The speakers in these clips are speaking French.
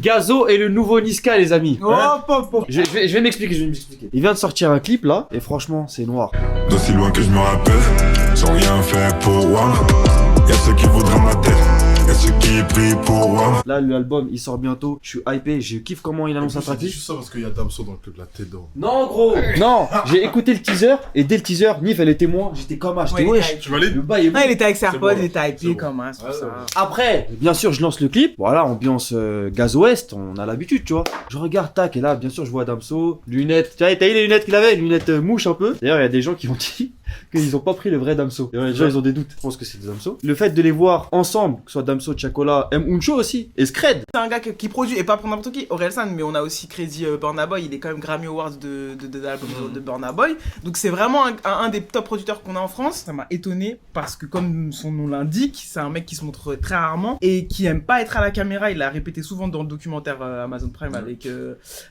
Gazo est le nouveau Niska, les amis. Je vais m'expliquer, Il vient de sortir un clip là, et franchement, c'est noir. D'aussi loin que je me rappelle, sans rien fait pour moi. Y'a ceux qui voudraient ma tête, y'a ceux qui prient pour moi. Là, l'album il sort bientôt, je suis hypé, je kiffe comment il annonce sa C'est tracklist. juste ça parce qu'il y a Damso dans le club, la tête d'or. Non, gros. Non, j'ai écouté le teaser, et dès le teaser, Nif elle est témoin, j'étais comme j'étais Ouais, wesh. Tu valides? Le bail est bon. Ah, il était avec sa C'est pote, bon, il était c'est hypé bon. comme un, c'est pour Ouais, ça. ouais. Après, bien sûr, je lance le clip. Voilà, ambiance Gaz Ouest, on a l'habitude, tu vois. Je regarde, tac, et là, bien sûr, je vois Damso, lunettes. T'as vu les lunettes qu'il avait? Lunettes mouche un peu. D'ailleurs, il y a des gens qui ont dit qu'ils ont pas pris le vrai Damso. Les gens, ils ont des doutes. Je pense que c'est des Damso. Le fait de les voir ensemble, que ce soit Damso, Chacola, M. Uncho aussi, et Scred. C'est un gars qui produit, et pas pour n'importe qui, Orelsan, mais on a aussi Crazy Burna Boy, il est quand même Grammy Awards de l'album de Burna Boy. Donc c'est vraiment un des top producteurs qu'on a en France. Ça m'a étonné parce que comme son nom l'indique, c'est un mec qui se montre très rarement et qui aime pas être à la caméra. Il l'a répété souvent dans le documentaire Amazon Prime avec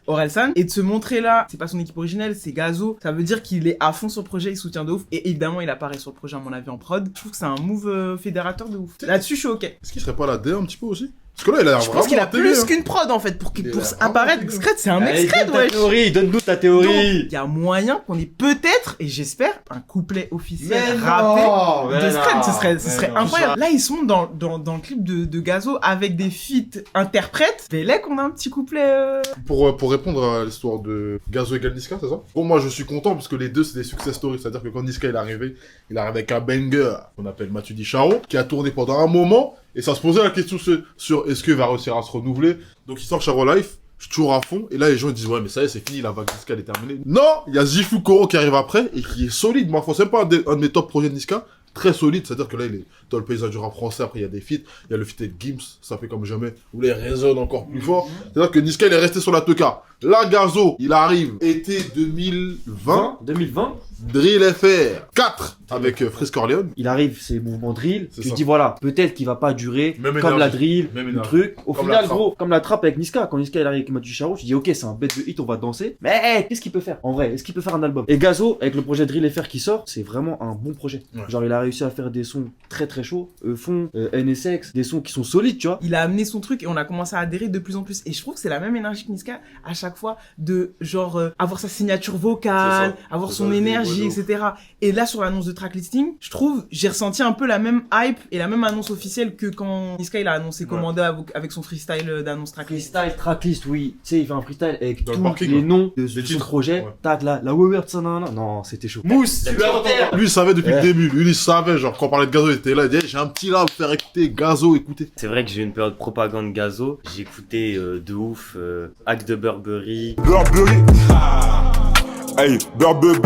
Orelsan. Et de se montrer là, c'est pas son équipe originelle, c'est Gazo. Ça veut dire qu'il est à fond sur le projet, il soutient de ouf. Et évidemment, il apparaît sur le projet à mon avis en prod. Je trouve que c'est un move fédérateur de ouf. Là-dessus, je suis ok. Est-ce qu'il serait pas la D un petit peu aussi? Parce que là, il a l'air Je vraiment pense qu'il a intégré, plus hein. qu'une prod en fait pour Il a apparaître. vraiment Scred, c'est un mec Allez, Scred, donne ta wesh. théorie, donne-nous ta Donc, théorie. il y a moyen qu'on ait peut-être, et j'espère, un couplet officiel Mais rappé non, mais de Scred. non, Ce mais serait non. incroyable. Là, ils sont dans le clip de Gazo avec des feats interprètes. Mais là, qu'on a un petit couplet. Pour répondre à l'histoire de Gazo et Niska, c'est ça? Bon, moi, je suis content parce que les deux, c'est des success stories. C'est-à-dire que quand Niska il est arrivé avec un banger qu'on appelle Mathieu Charo, qui a tourné pendant un moment, et ça se posait la question sur est-ce qu'il va réussir à se renouveler. Donc, il sort Charo Life, je suis toujours à fond, et là, les gens ils disent, ouais, mais ça y est, c'est fini, la vague Niska, elle est terminée. Non, il y a Zifu Koro qui arrive après, et qui est solide. Moi, c'est pas un de mes top projets de Niska. Très solide, c'est-à-dire que là, il est dans le paysage du rap français. Après, il y a des feats, il y a le feat avec Gims, ça fait comme jamais, où là, il résonne encore plus fort. C'est-à-dire que Niska, il est resté sur la teuka. Là, Gazo, il arrive, été 2020, 2020. Drill FR 4, avec Frisk Orleans. Il arrive, c'est mouvement drill. C'est Tu ça. te dis voilà, peut-être qu'il va pas durer Même comme énergie. la drill, Même le énergie. truc. Au Comme final, la trappe. gros, comme la trappe avec Niska. Quand Niska il arrive avec Mathieu Charo, tu dis ok, c'est un bête de hit, on va danser. Mais hey, qu'est-ce qu'il peut faire en vrai? Est-ce qu'il peut faire un album? Et Gazo, avec le projet Drill FR qui sort, c'est vraiment un bon projet. Ouais. Genre, il a réussi à faire des sons très très chauds, Fond, NSX, des sons qui sont solides, tu vois. Il a amené son truc et on a commencé à adhérer de plus en plus. Et je trouve que c'est la même énergie que Niska à chaque fois de genre avoir sa signature vocale, C'est ça. avoir C'est son ça, énergie, ouais, de etc. Et là sur l'annonce de tracklisting, je trouve j'ai ressenti un peu la même hype et la même annonce officielle que quand Niska il a annoncé Ouais. Commanda avec son freestyle d'annonce tracklist. Freestyle, tracklist, oui. Tu sais, il fait un freestyle avec Dans le tous parking, les ouais. noms de Les son titres. projet. Ouais. Tac, là, la Weber, ça, non, non, c'était chaud. Mousse, tu l'as en terre. Lui, il savait depuis le Ouais. début. Lui, il savait, genre, quand on parlait de Gazo, il était là, il disait, j'ai un petit là à vous faire écouter, Gazo, écoutez. C'est vrai que j'ai eu une période propagande Gazo. J'écoutais de ouf Hack de Burberry, Burberry. Hey, Burberry.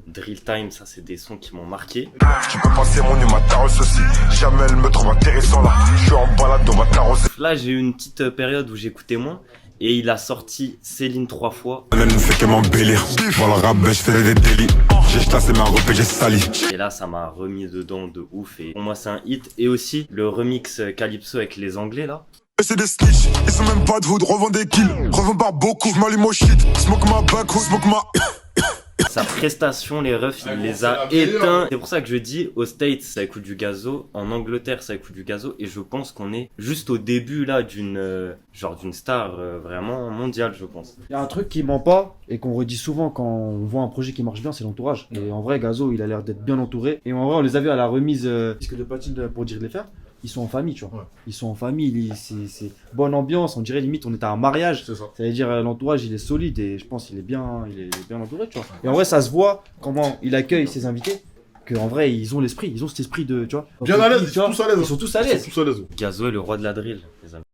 Drill Time, ça c'est des sons qui m'ont marqué. Tu peux passer mon numéro, ma tarosse aussi. Jamais elle me trouve intéressant là. Je suis en balade, on va t'arroser. Là j'ai eu une petite période où j'écoutais moins. Et il a sorti Céline 3 fois. Elle ne fait que m'embellir. Voilà, rabais, je fais des délits. J'ai chassé ma robe et j'ai sali. Et là ça m'a remis dedans de ouf. Et pour moi c'est un hit. Et aussi le remix Calypso avec les Anglais là. C'est des snitch, ils sont même pas de hood, revends des kills, revends pas beaucoup, je m'allume au shit, smoke ma back, smoke ma... Sa prestation, les refs, il les c'est la a meilleure. éteints. C'est pour ça que je dis, aux States, ça écoute du Gazo. En Angleterre, ça écoute du Gazo. Et je pense qu'on est juste au début, là, d'une star vraiment mondiale, je pense. Il y a un truc qui ment pas et qu'on redit souvent quand on voit un projet qui marche bien, c'est l'entourage. Et en vrai, Gazo, il a l'air d'être bien entouré. Et en vrai, on les a vus à la remise disque de platine pour dire de les faire. Ils sont en famille, tu vois. Ouais. Ils sont en famille, c'est bonne ambiance. On dirait limite on était à un mariage. C'est ça. Ça veut dire l'entourage il est solide et je pense qu'il est bien entouré, tu vois. Et en vrai, ça se voit comment il accueille ses invités. Qu'en vrai, ils ont l'esprit, ils ont cet esprit de, tu vois. Bien à l'aise, Tu vois, ils sont tous à l'aise. Ils sont tous à Ils l'aise. sont tous à l'aise. Gazo est le roi de la drill, les amis.